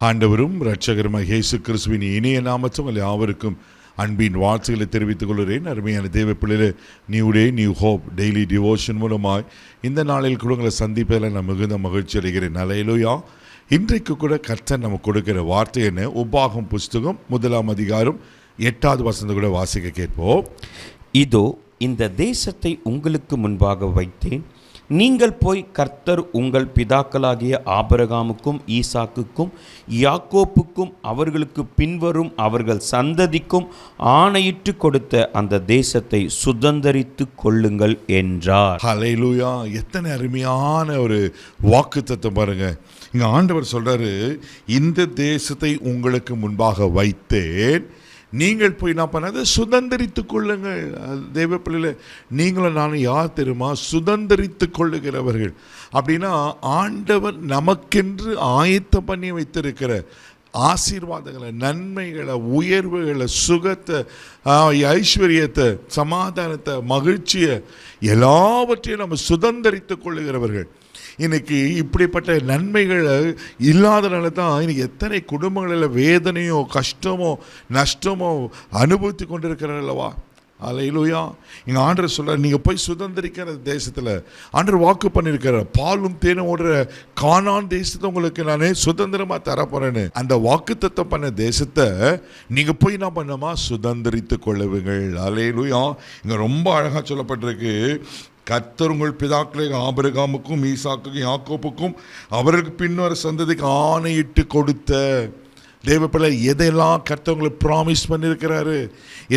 ஆண்டவரும் இரட்சகருமாகிய இயேசு கிறிஸ்துவின் இனிய நாமத்தில் யாவருக்கும் அன்பின் வாழ்த்துக்களை தெரிவித்துக் கொள்கிறேன். அருமையான தேவ பிள்ளைகளே, நியூ ஹோப் டெய்லி டிவோஷன் மூலமாய் இந்த நாளில் கூட உங்களை சந்திப்பதில் நான் மிகுந்த மகிழ்ச்சி அடைகிறேன். அல்லேலூயா. இன்றைக்கு கூட கர்த்தர் நமக்கு கொடுக்கிற வார்த்தை என்ன? உபாகம் புஸ்தகம் 1 அதிகாரம் 8வது வசனத்தை கூட வாசிக்க கேட்போம். இதோ இந்த தேசத்தை உங்களுக்கு முன்பாக வைத்தேன், நீங்கள் போய் கர்த்தர் உங்கள் பிதாக்களாகிய ஆபிரகாமுக்கும் ஈசாக்குக்கும் யாக்கோப்புக்கும் அவர்களுக்கு பின்வரும் அவர்கள் சந்ததிக்கும் ஆணையிட்டு கொடுத்த அந்த தேசத்தை சுதந்தரித்து கொள்ளுங்கள் என்றார். ஹல்லேலூயா. எத்தனை அருமையான ஒரு வாக்குத்தத்தம் பாருங்க. இங்க ஆண்டவர் சொல்றாரு, இந்த தேசத்தை உங்களுக்கு முன்பாக வைத்தேன், நீங்கள் போய் என்ன பண்ணாத சுதந்தரித்து கொள்ளுங்கள். தேவ பிள்ளைகளே, நீங்களும் நானும் யார் தெரியுமா? சுதந்தரித்து கொள்ளுகிறவர்கள். அப்படின்னா ஆண்டவர் நமக்கென்று ஆயத்தம் பண்ணி வைத்திருக்கிற ஆசீர்வாதங்களை, நன்மைகளை, உயர்வுகளை, சுகத்தை, ஐஸ்வர்யத்தை, சமாதானத்தை, மகிழ்ச்சியை எல்லாவற்றையும் நம்ம சுதந்தரித்து கொள்ளுகிறவர்கள். இன்னைக்கு இப்படிப்பட்ட நன்மைகள் இல்லாதனால தான் இன்னைக்கு எத்தனை குடும்பங்களில் வேதனையோ கஷ்டமோ நஷ்டமோ அனுபவித்து கொண்டிருக்கிறார் அல்லவா? அல்லேலூயா. இங்கே ஆண்டவர் சொல்கிறார், நீங்கள் போய் சுதந்திரிக்கிற தேசத்தில் ஆண்டவர் வாக்கு பண்ணியிருக்கிறார், பாலும் தேனும் ஓடுற கானான் தேசத்தை உங்களுக்கு நான் சுதந்திரமாக தரப்போறேன்னு. அந்த வாக்குத்தத்தம் பண்ண தேசத்தை நீங்கள் போய் என்ன பண்ணமா? சுதந்திரித்து கொள்ளுவீங்கள். அல்லேலூயா. இங்கே ரொம்ப அழகாக சொல்லப்பட்டிருக்கு, கர்த்தர் உங்கள் பிதாக்களை ஆபிரகாமுக்கும் ஈசாக்குக்கும் யாக்கோப்புக்கும் அவருக்கு பின்வர சந்ததிக்கு ஆணையிட்டு கொடுத்த தேவ பிள்ளை, எதெல்லாம் கர்த்தர் உங்களுக்கு ப்ராமிஸ் பண்ணியிருக்கிறாரு,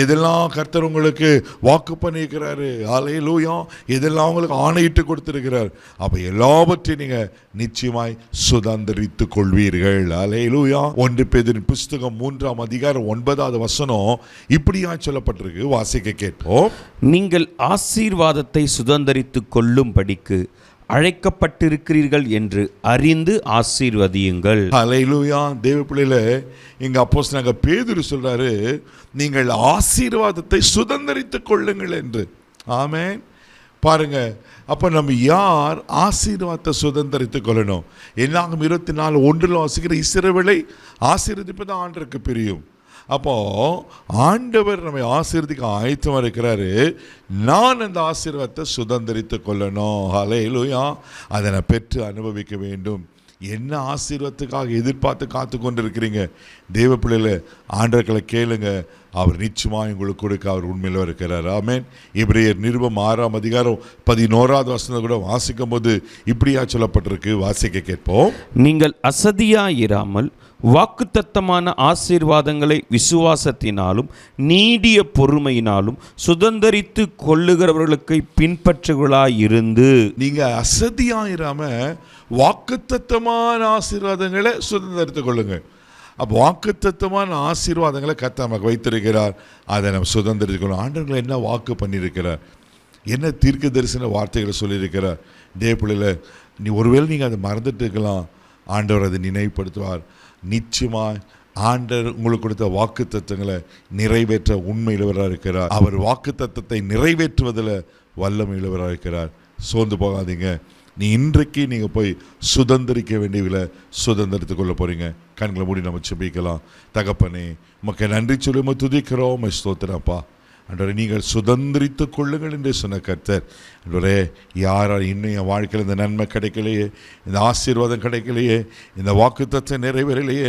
எதெல்லாம் கர்த்தர் உங்களுக்கு வாக்கு பண்ணியிருக்கிறாரு, அல்லேலூயா, எதெல்லாம் உங்களுக்கு ஆணையிட்டு கொடுத்திருக்கிறார், அப்போ எல்லாவற்றையும் நீங்கள் நிச்சயமாய் சுதந்திரித்து கொள்வீர்கள். அல்லேலூயா. 1 பேதுரு புஸ்தகம் 3 அதிகாரம் 9வது வசனம் இப்படியா சொல்லப்பட்டிருக்கு. வாசிக்க கேட்போம். நீங்கள் ஆசீர்வாதத்தை சுதந்தரித்து கொள்ளும்படிக்கு அழைக்கப்பட்டிருக்கிறீர்கள் என்று அறிந்து ஆசீர்வதியுங்கள். அல்லேலூயா. தேவ பிள்ளைகளே, இங்க அப்போஸ்தலனாகிய பேதுரு சொல்றாரு, நீங்கள் ஆசீர்வாதத்தை சுதந்தரித்துக் கொள்ளுங்கள் என்று. ஆமென். பாருங்க, அப்ப நம்ம யார் ஆசீர்வாதத்தை சுதந்தரித்துக் கொள்ளணும்? என்னாகும் 24:1 வாசிக்கிற, இஸ்ரவேலை ஆசீர்வதிப்பது ஆண்டவருக்கு பிரியும். அப்போ ஆண்டவர் நம்மை ஆசீர்வதிக்க ஆயத்தமாக இருக்கிறாரு. நான் அந்த ஆசீர்வாதத்தை சுதந்திரித்து கொள்ளணும். ஹல்லேலூயா. அதை நான் பெற்று அனுபவிக்க வேண்டும். என்ன ஆசீர்வாதத்துக்காக எதிர்பார்த்து காத்து கொண்டு இருக்கிறீங்க? தேவ பிள்ளைகளை ஆண்டவர்களை கேளுங்க, அவர் நிச்சயமாக உங்களுக்கு கொடுக்க அவர் உண்மையில் இருக்கிறார். ஆமென். எபிரேயர் நிருபம் 6 அதிகாரம் 11வது வசனம் கூட வாசிக்கும் போது இப்படியா சொல்லப்பட்டிருக்கு. வாசிக்க கேட்போம். நீங்கள் அசதியாயிராமல் வாக்குத்தத்தமான ஆசீர்வாதங்களை விசுவாசத்தினாலும் நீடிய பொறுமையினாலும் சுதந்தரித்து கொள்ளுகிறவர்களுக்கு பின்பற்றுகளாயிருந்து. நீங்க அசதியாயிராம வாக்குத்தத்தமான ஆசீர்வாதங்களை சுதந்தரித்துக் கொள்ளுங்க. அப்போ வாக்குத்தத்தமான ஆசீர்வாதங்களை கர்த்தர் நமக்கு வைத்திருக்கிறார், அதை நம்ம சுதந்திரித்துக் கொள்ளும். ஆண்டவர்கள் என்ன வாக்கு பண்ணியிருக்கிறார், என்ன தீர்க்க தரிசன வார்த்தைகளை சொல்லியிருக்கிறார். இதே பிள்ளைல ஒருவேளை நீங்கள் அதை மறந்துட்டு இருக்கலாம், ஆண்டவர் அதை நினைவுபடுத்துவார். நிச்சயமாக ஆண்டவர் உங்களுக்கு கொடுத்த வாக்கு தத்தங்களை நிறைவேற்ற உண்மையுள்ளவராக இருக்கிறார். அவர் வாக்கு தத்தத்தை நிறைவேற்றுவதில் வல்லமையுள்ளவராக இருக்கிறார். சோர்ந்து போகாதீங்க. இன்றைக்கு நீங்கள் போய் சுதந்திரிக்க வேண்டியவங்களை சுதந்திரத்து கொள்ள போகிறீங்க. கண்களை மூடி நம்ம செபிக்கலாம். தகப்பனே, உமக்கு நன்றி சொல்லி துதிக்கிறோம், ஸ்தோத்திரப்பா. அன்றவரே, நீங்கள் சுதந்திரித்து கொள்ளுங்கள் என்று சொன்ன கர்த்தர், அன்றவரே, யாரால் இன்னும் என் வாழ்க்கையில் இந்த நன்மை கிடைக்கலையே, இந்த ஆசீர்வாதம் கிடைக்கலையே, இந்த வாக்குத்தத்தை நிறைவேறலையே,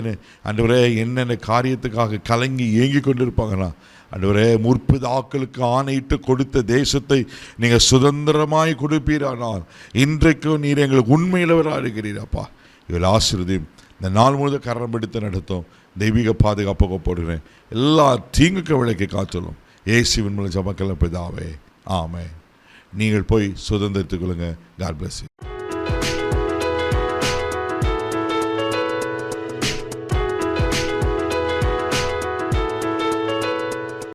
அன்றவரே, என்னென்ன காரியத்துக்காக கலங்கி ஏங்கி கொண்டிருப்பாங்களா? அன்றவரே, முற்பிதாக்களுக்கு ஆணையிட்டு கொடுத்த தேசத்தை நீங்கள் சுதந்திரமாய் கொடுப்பீரானால் இன்றைக்கும் நீர் எங்களுக்கு உண்மையிலவராக இருக்கிறீரப்பா. இவள் ஆசீர்வதியும் இந்த நாள் முழுவதும் கரம் பிடித்து நடத்தும். தெய்வீக பாதுகாப்பாக போடுகிறேன். எல்லா தீங்குக்கு விலைக்கு காத்துள்ளும். இயேசுவின் மூலம் ஜெபக்கெல்லாம் பிதாவே, ஆமென். நீங்கள் போய் சுதந்திரித்துக் கொள்ளுங்க. God bless you.